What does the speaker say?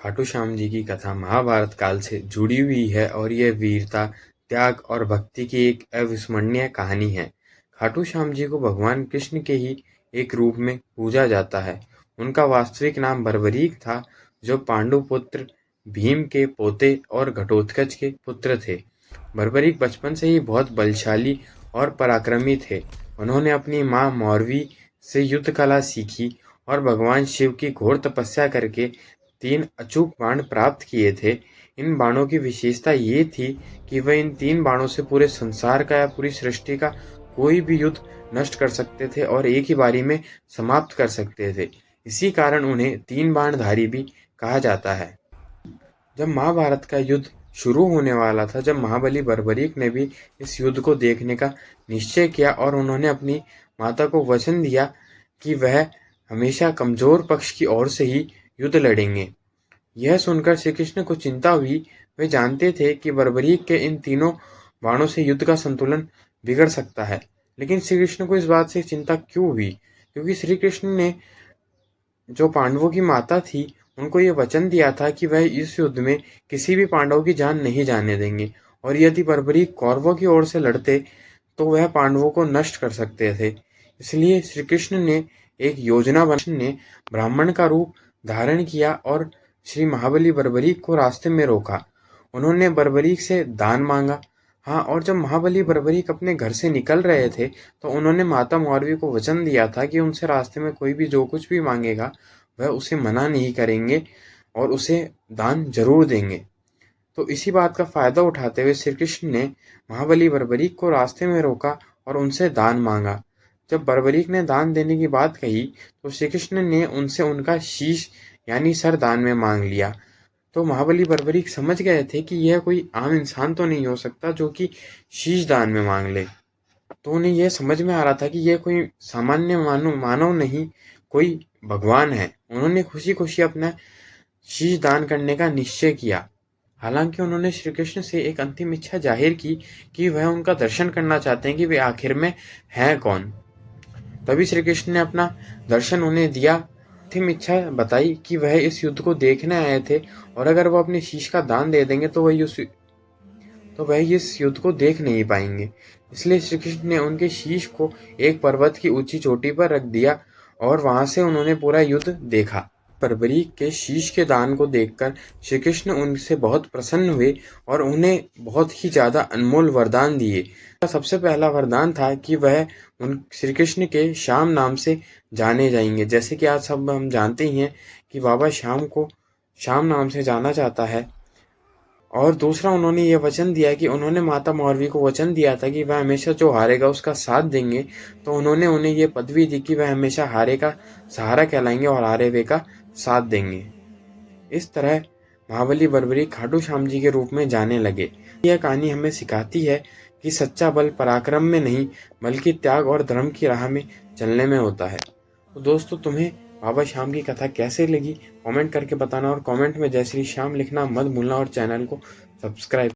खाटू श्याम जी की कथा महाभारत काल से जुड़ी हुई है और यह वीरता, त्याग और भक्ति की एक अविस्मरणीय कहानी है। खाटू श्याम जी को भगवान कृष्ण के ही एक रूप में पूजा जाता है। उनका वास्तविक नाम बर्बरीक था, जो पांडु पुत्र भीम के पोते और घटोत्कच के पुत्र थे। बर्बरीक बचपन से ही बहुत बलशाली और पराक्रमी थे। उन्होंने अपनी माँ मौरवी से युद्ध कला सीखी और भगवान शिव की घोर तपस्या करके 3 अचूक बाण प्राप्त किए थे। इन बाणों की विशेषता ये थी कि वह इन 3 बाणों से पूरे संसार का या पूरी सृष्टि का कोई भी युद्ध नष्ट कर सकते थे और एक ही बारी में समाप्त कर सकते थे। इसी कारण उन्हें 3 बाणधारी भी कहा जाता है। जब महाभारत का युद्ध शुरू होने वाला था, जब महाबली बर्बरीक ने भी इस युद्ध को देखने का निश्चय किया और उन्होंने अपनी माता को वचन दिया कि वह हमेशा कमजोर पक्ष की ओर से ही युद्ध लड़ेंगे। यह सुनकर श्री कृष्ण को चिंता हुई। वे जानते थे कि बर्बरीक के इन तीनों बाणों से युद्ध का संतुलन बिगड़ सकता है, लेकिन श्री कृष्ण को इस बात से चिंता क्यों हुई? क्योंकि श्री कृष्ण ने जो पांडवों की माता थी, उनको ये वचन दिया था कि वह इस युद्ध में किसी भी पांडव की जान नहीं जाने देंगे और यदि बर्बरीक कौरवों की ओर से लड़ते तो वह पांडवों को नष्ट कर सकते थे। इसलिए श्री कृष्ण ने एक योजना ने ब्राह्मण का रूप धारण किया और श्री महाबली बर्बरीक को रास्ते में रोका। उन्होंने बर्बरीक से दान मांगा। हाँ, और जब महाबली बर्बरीक अपने घर से निकल रहे थे तो उन्होंने माता मौरवी को वचन दिया था कि उनसे रास्ते में कोई भी जो कुछ भी मांगेगा वह उसे मना नहीं करेंगे और उसे दान जरूर देंगे। तो इसी बात का फायदा उठाते हुए श्री कृष्ण ने महाबली बर्बरीक को रास्ते में रोका और उनसे दान मांगा। जब बर्बरीक ने दान देने की बात कही तो श्री कृष्ण ने उनसे उनका शीश यानी सर दान में मांग लिया। तो महाबली बर्बरीक समझ गए थे कि यह कोई आम इंसान तो नहीं हो सकता जो कि शीश दान में मांग ले। तो उन्हें यह समझ में आ रहा था कि यह कोई सामान्य मानव नहीं, कोई भगवान है। उन्होंने खुशी खुशी अपना शीश दान करने का निश्चय किया। हालांकि उन्होंने श्री कृष्ण से एक अंतिम इच्छा जाहिर की कि वह उनका दर्शन करना चाहते हैं कि वे आखिर में हैं कौन। तभी श्री कृष्ण ने अपना दर्शन उन्हें दिया। अंतिम इच्छा बताई कि वह इस युद्ध को देखने आए थे और अगर वह अपने शीश का दान दे देंगे तो वह इस युद्ध को देख नहीं पाएंगे। इसलिए श्री कृष्ण ने उनके शीश को एक पर्वत की ऊंची चोटी पर रख दिया और वहां से उन्होंने पूरा युद्ध देखा। बर्बरीक के शीश के दान को देखकर श्री कृष्ण उनसे बहुत प्रसन्न हुए और उन्हें बहुत ही ज्यादा अनमोल वरदान दिए। सबसे पहला वरदान था कि वह उन श्री कृष्ण के श्याम नाम से जाने जाएंगे। जैसे कि आज सब हम जानते ही हैं कि बाबा श्याम को श्याम नाम से जाना जाता है। और दूसरा उन्होंने ये वचन दिया कि उन्होंने माता मौरवी को वचन दिया था कि वह हमेशा जो हारेगा उसका साथ देंगे। तो उन्होंने उन्हें ये पदवी दी कि वह हमेशा हारे का सहारा कहलाएंगे और हारे हुए का साथ देंगे। इस तरह महाबली बर्बरीक खाटू श्याम जी के रूप में जाने लगे। यह कहानी हमें सिखाती है कि सच्चा बल पराक्रम में नहीं बल्कि त्याग और धर्म की राह में चलने में होता है। तो दोस्तों, तुम्हें बाबा श्याम की कथा कैसे लगी कमेंट करके बताना और कमेंट में जय श्री श्याम लिखना मत भूलना और चैनल को सब्सक्राइब